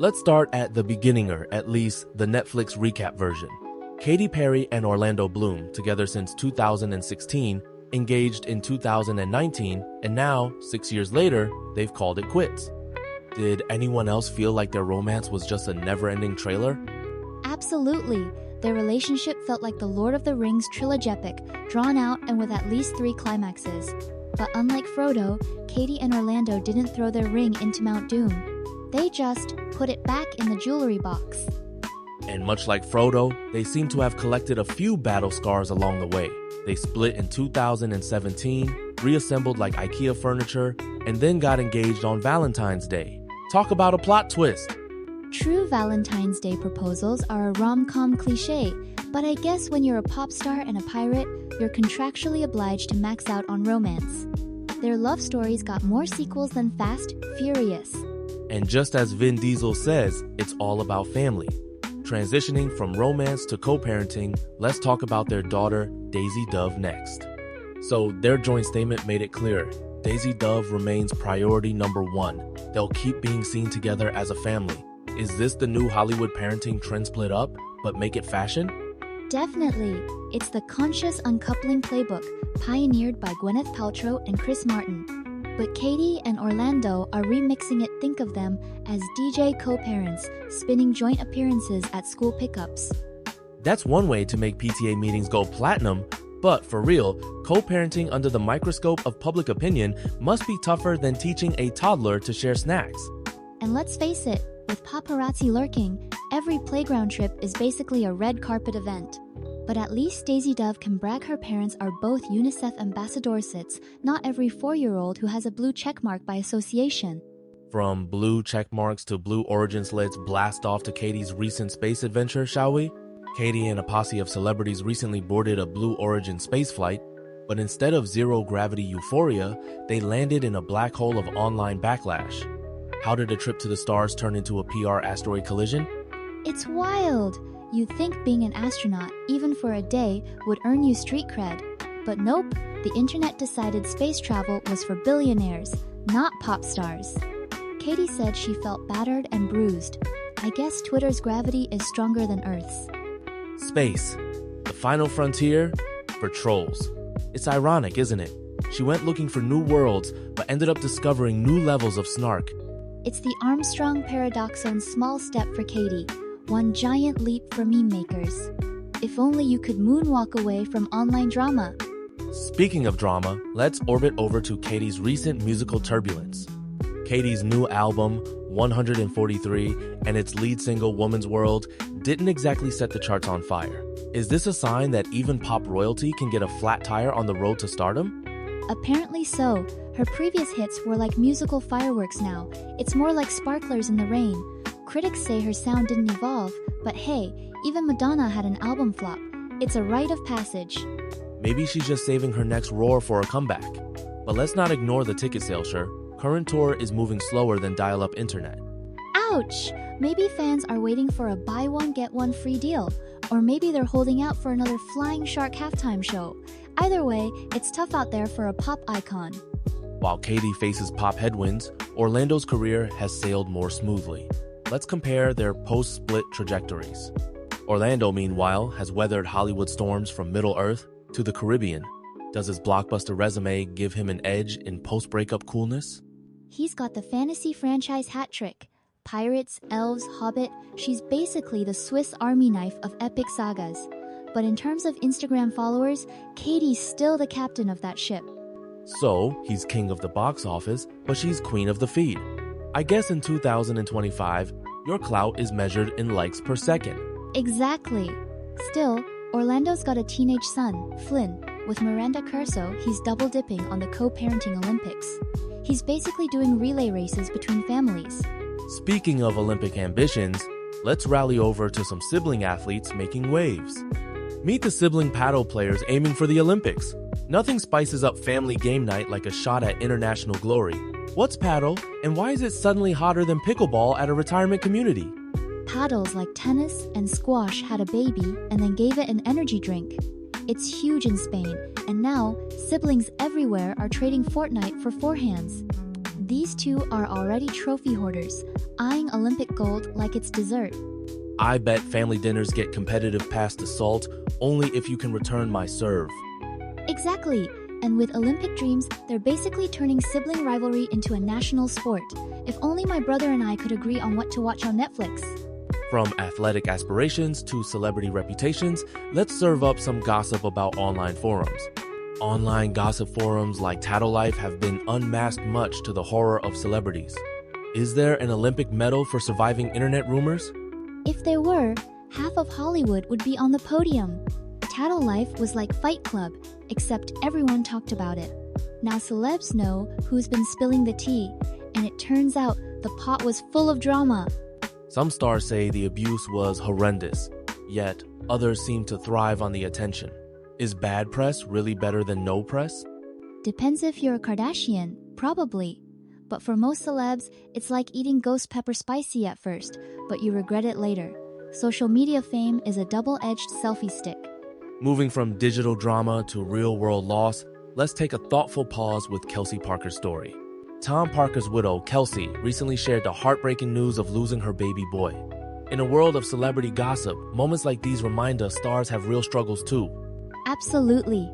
Let's start at the beginning, or at least the Netflix recap version. Katy Perry and Orlando Bloom, together since 2016, engaged in 2019, and now, 6 years later, they've called it quits. Did anyone else feel like their romance was just a never-ending trailer? Absolutely. Their relationship felt like the Lord of the Rings trilogy epic, drawn out and with at least 3 climaxes. But unlike Frodo, Katy and Orlando didn't throw their ring into Mount Doom. They just put it back in the jewelry box. And much like Frodo, they seem to have collected a few battle scars along the way. They split in 2017, reassembled like IKEA furniture, and then got engaged on Valentine's Day. Talk about a plot twist! True Valentine's Day proposals are a rom-com cliche, but I guess when you're a pop star and a pirate, you're contractually obliged to max out on romance. Their love stories got more sequels than Fast, Furious. And just as Vin Diesel says, it's all about family. Transitioning from romance to co-parenting, let's talk about their daughter, Daisy Dove, next. So their joint statement made it clear. Daisy Dove remains priority number 1. They'll keep being seen together as a family. Is this the new Hollywood parenting trend, split up, but make it fashion? Definitely. It's the conscious uncoupling playbook, pioneered by Gwyneth Paltrow and Chris Martin. But Katy and Orlando are remixing it. Think of them as DJ co-parents, spinning joint appearances at school pickups. That's one way to make PTA meetings go platinum, but for real, co-parenting under the microscope of public opinion must be tougher than teaching a toddler to share snacks. And let's face it, with paparazzi lurking, every playground trip is basically a red carpet event. But at least Daisy Dove can brag her parents are both UNICEF ambassadorsits, not every 4-year-old who has a blue checkmark by association. From blue checkmarks to Blue Origins, let's blast off to Katy's recent space adventure, shall we? Katy and a posse of celebrities recently boarded a Blue Origin space flight, but instead of zero-gravity euphoria, they landed in a black hole of online backlash. How did a trip to the stars turn into a PR asteroid collision? It's wild! You'd think being an astronaut, even for a day, would earn you street cred. But nope, the internet decided space travel was for billionaires, not pop stars. Katy said she felt battered and bruised. I guess Twitter's gravity is stronger than Earth's. Space, the final frontier for trolls. It's ironic, isn't it? She went looking for new worlds, but ended up discovering new levels of snark. It's the Armstrong paradoxon's small step for Katy, one giant leap for meme makers. If only you could moonwalk away from online drama. Speaking of drama, let's orbit over to Katy's recent musical turbulence. Katy's new album, 143, and its lead single, Woman's World, didn't exactly set the charts on fire. Is this a sign that even pop royalty can get a flat tire on the road to stardom? Apparently so. Her previous hits were like musical fireworks now. It's more like sparklers in the rain. Critics say her sound didn't evolve, but hey, even Madonna had an album flop. It's a rite of passage. Maybe she's just saving her next roar for a comeback. But let's not ignore the ticket sales, sure. Current tour is moving slower than dial-up internet. Ouch! Maybe fans are waiting for a buy one get one free deal. Or maybe they're holding out for another Flying Shark halftime show. Either way, it's tough out there for a pop icon. While Katy faces pop headwinds, Orlando's career has sailed more smoothly. Let's compare their post-split trajectories. Orlando, meanwhile, has weathered Hollywood storms from Middle-earth to the Caribbean. Does his blockbuster resume give him an edge in post-breakup coolness? He's got the fantasy franchise hat trick. Pirates, elves, Hobbit, she's basically the Swiss Army knife of epic sagas. But in terms of Instagram followers, Katy's still the captain of that ship. So, he's king of the box office, but she's queen of the feed. I guess in 2025, your clout is measured in likes per second. Exactly. Still, Orlando's got a teenage son, Flynn. With Miranda Curso, he's double-dipping on the co-parenting Olympics. He's basically doing relay races between families. Speaking of Olympic ambitions, let's rally over to some sibling athletes making waves. Meet the sibling paddle players aiming for the Olympics. Nothing spices up family game night like a shot at international glory. What's paddle, and why is it suddenly hotter than pickleball at a retirement community? Paddles like tennis and squash had a baby and then gave it an energy drink. It's huge in Spain, and now siblings everywhere are trading Fortnite for forehands. These two are already trophy hoarders, eyeing Olympic gold like it's dessert. I bet family dinners get competitive past assault only if you can return my serve. Exactly. And with Olympic dreams, they're basically turning sibling rivalry into a national sport. If only my brother and I could agree on what to watch on Netflix. From athletic aspirations to celebrity reputations, let's serve up some gossip about online forums. Online gossip forums like Tattle Life have been unmasked much to the horror of celebrities. Is there an Olympic medal for surviving internet rumors? If there were, half of Hollywood would be on the podium. Tattle Life was like Fight Club, except everyone talked about it. Now celebs know who's been spilling the tea, and it turns out the pot was full of drama. Some stars say the abuse was horrendous, yet others seem to thrive on the attention. Is bad press really better than no press? Depends if you're a Kardashian, probably. But for most celebs, it's like eating ghost pepper spicy at first, but you regret it later. Social media fame is a double-edged selfie stick. Moving from digital drama to real-world loss, let's take a thoughtful pause with Kelsey Parker's story. Tom Parker's widow, Kelsey, recently shared the heartbreaking news of losing her baby boy. In a world of celebrity gossip, moments like these remind us stars have real struggles too. Absolutely.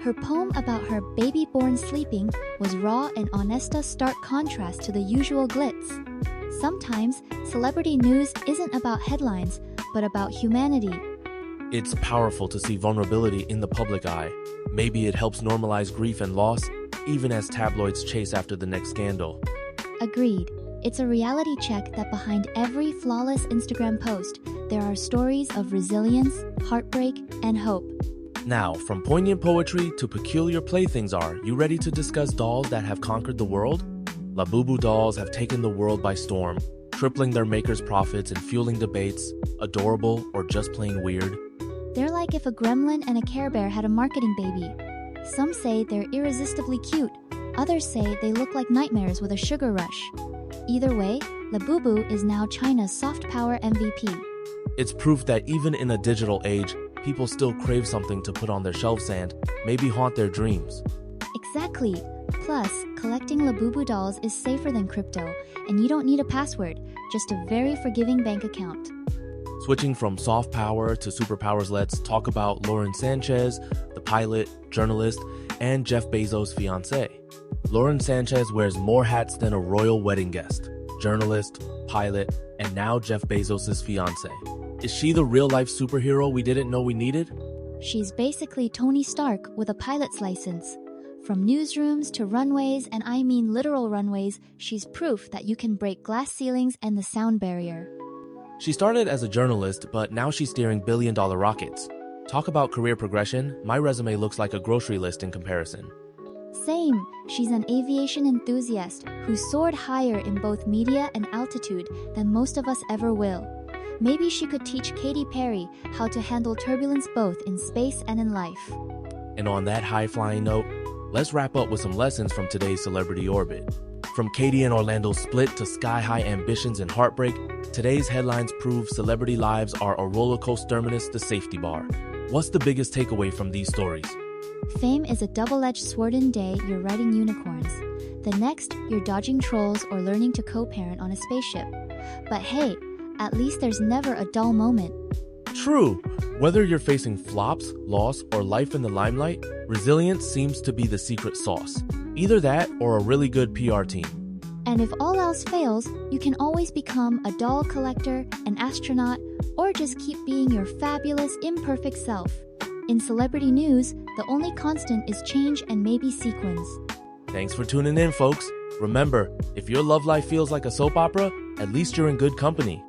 Her poem about her baby born sleeping was raw and honest, a stark contrast to the usual glitz. Sometimes, celebrity news isn't about headlines, but about humanity. It's powerful to see vulnerability in the public eye. Maybe it helps normalize grief and loss, even as tabloids chase after the next scandal. Agreed. It's a reality check that behind every flawless Instagram post, there are stories of resilience, heartbreak, and hope. Now, from poignant poetry to peculiar playthings, are you ready to discuss dolls that have conquered the world? Labubu dolls have taken the world by storm, tripling their makers' profits and fueling debates, adorable or just plain weird. They're like if a gremlin and a Care Bear had a marketing baby. Some say they're irresistibly cute, others say they look like nightmares with a sugar rush. Either way, Labubu is now China's soft power MVP. It's proof that even in a digital age, people still crave something to put on their shelves and maybe haunt their dreams. Exactly. Plus, collecting Labubu dolls is safer than crypto, and you don't need a password, just a very forgiving bank account. Switching from soft power to superpowers, let's talk about Lauren Sanchez, the pilot, journalist, and Jeff Bezos' fiancé. Lauren Sanchez wears more hats than a royal wedding guest: journalist, pilot, and now Jeff Bezos' fiancé. Is she the real-life superhero we didn't know we needed? She's basically Tony Stark with a pilot's license. From newsrooms to runways, and I mean literal runways, she's proof that you can break glass ceilings and the sound barrier. She started as a journalist, but now she's steering billion-dollar rockets. Talk about career progression, my resume looks like a grocery list in comparison. Same. She's an aviation enthusiast who soared higher in both media and altitude than most of us ever will. Maybe she could teach Katy Perry how to handle turbulence both in space and in life. And on that high-flying note, let's wrap up with some lessons from today's celebrity orbit. From Katy and Orlando's split to sky-high ambitions and heartbreak, today's headlines prove celebrity lives are a roller coaster minus the safety bar. What's the biggest takeaway from these stories? Fame is a double-edged sword. In day, you're riding unicorns. The next, you're dodging trolls or learning to co-parent on a spaceship. But hey, at least there's never a dull moment. True. Whether you're facing flops, loss, or life in the limelight, resilience seems to be the secret sauce. Either that or a really good PR team. And if all else fails, you can always become a doll collector, an astronaut, or just keep being your fabulous, imperfect self. In celebrity news, the only constant is change and maybe sequins. Thanks for tuning in, folks. Remember, if your love life feels like a soap opera, at least you're in good company.